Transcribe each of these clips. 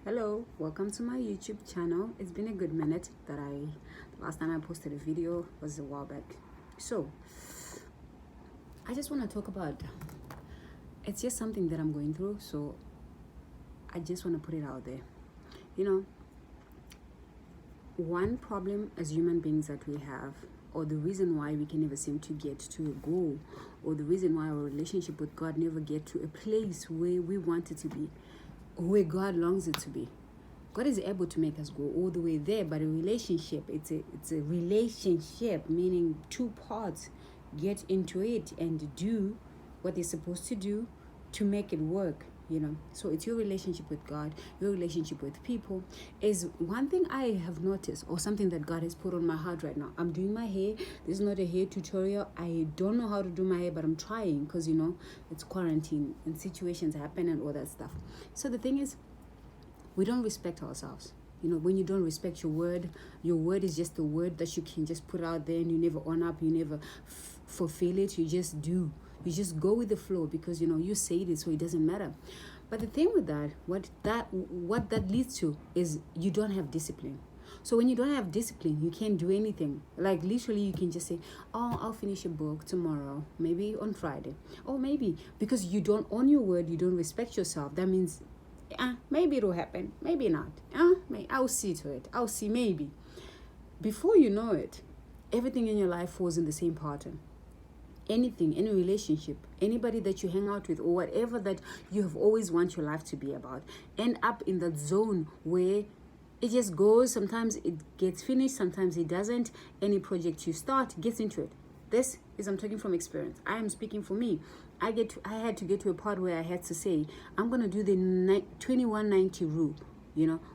Hello, welcome to my YouTube channel. It's been a good minute the last time I posted a video was a while back. So I just want to talk about, it's just something that I'm going through, so I just want to put it out there. One problem as human beings that we have, or the reason why we can never seem to get to a goal, or the reason why our relationship with God never get to a place where we want it to be, where God longs it to be. God is able to make us go all the way there, but a relationship, it's a relationship, meaning two parts get into it and do what they're supposed to do to make it work. So it's your relationship with God, your relationship with people. Is one thing I have noticed, or something that God has put on my heart right now. I'm doing my hair. This is not a hair tutorial. I don't know how to do my hair, but I'm trying because it's quarantine and situations happen and all that stuff. So the thing is, we don't respect ourselves. When you don't respect your word is just a word that you can just put out there, and you never own up, you never fulfill it. You just do. You just go with the flow because you say it, so it doesn't matter. But the thing with that, what that leads to is you don't have discipline. So when you don't have discipline, you can't do anything. Like literally, you can just say, "Oh, I'll finish a book tomorrow, maybe on Friday," or maybe because you don't own your word, you don't respect yourself. That means, maybe it'll happen, maybe not. I'll see to it. I'll see maybe. Before you know it, everything in your life falls in the same pattern. Anything, any relationship, anybody that you hang out with, or whatever that you have always want your life to be about, end up in that zone where it just goes. Sometimes it gets finished, sometimes it doesn't. Any project you start gets into it. This is, I'm talking from experience. I am speaking for me. I had to get to a part where I had to say, I'm going to do the 2190 rule,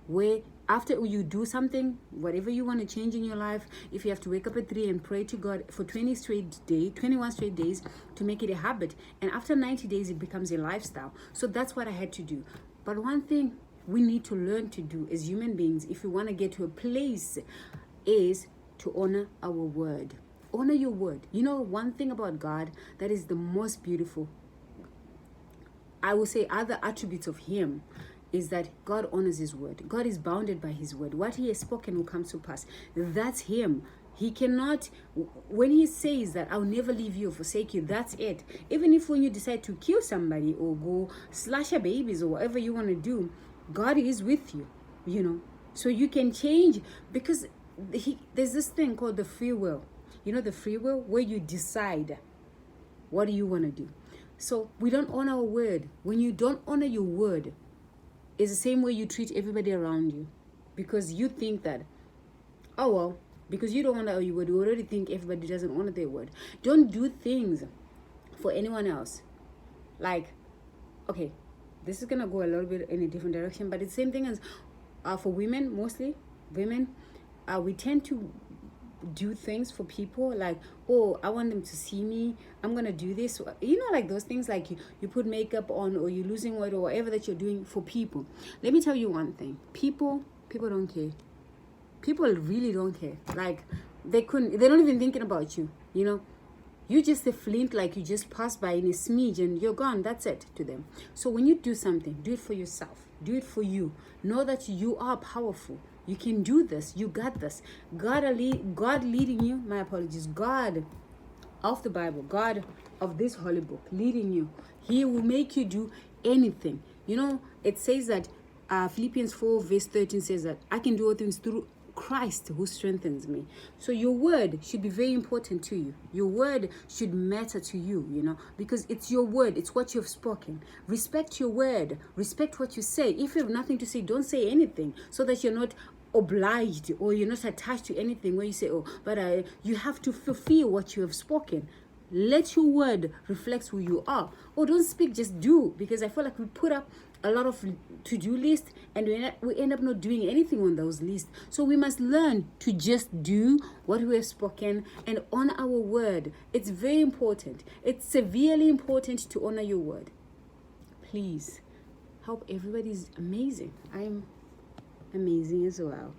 where after you do something, whatever you want to change in your life, if you have to wake up at 3 and pray to God for 21 straight days to make it a habit, and after 90 days, it becomes a lifestyle. So that's what I had to do. But one thing we need to learn to do as human beings, if we want to get to a place, is to honor our word. Honor your word. One thing about God that is the most beautiful, I will say other attributes of him, is that God honors his word. God is bounded by his word. What he has spoken will come to pass. That's him. He cannot, when he says that I'll never leave you or forsake you, that's it. Even if when you decide to kill somebody or go slash your babies or whatever you want to do, God is with you, So you can change, because there's this thing called the free will. The free will, where you decide what do you want to do. So we don't honor our word. When you don't honor your word, it's the same way you treat everybody around you, because you think that, oh well, because you don't honor your word, you already think everybody doesn't honor their word. Don't do things for anyone else. Like, okay, this is gonna go a little bit in a different direction, but it's the same thing as for women. Mostly women, we tend to do things for people, like, oh, I want them to see me, I'm gonna do this, like those things, like you put makeup on, or you're losing weight, or whatever that you're doing for people. Let me tell you one thing, people don't care. People really don't care. Like, they're not even thinking about you. You just a flint, like you just pass by in a smidge and you're gone. That's it to them. So when you do something, do it for yourself, do it for you. Know that you are powerful. You can do this. You got this. God leading you. My apologies. God of the Bible, God of this holy book leading you. He will make you do anything. It says that Philippians 4 verse 13 says that I can do all things through Christ who strengthens me. So your word should be very important to you. Your word should matter to you, because it's your word. It's what you've spoken. Respect your word. Respect what you say. If you have nothing to say, don't say anything, so that you're not obliged, or you're not attached to anything where you say, oh, but you have to fulfill what you have spoken. Let your word reflect who you are. Or don't speak, just do. Because I feel like we put up a lot of to-do lists, and we end up not doing anything on those lists. So we must learn to just do what we have spoken and honor our word. It's very important. It's severely important to honor your word. Please, hope everybody's amazing. I'm amazing as well.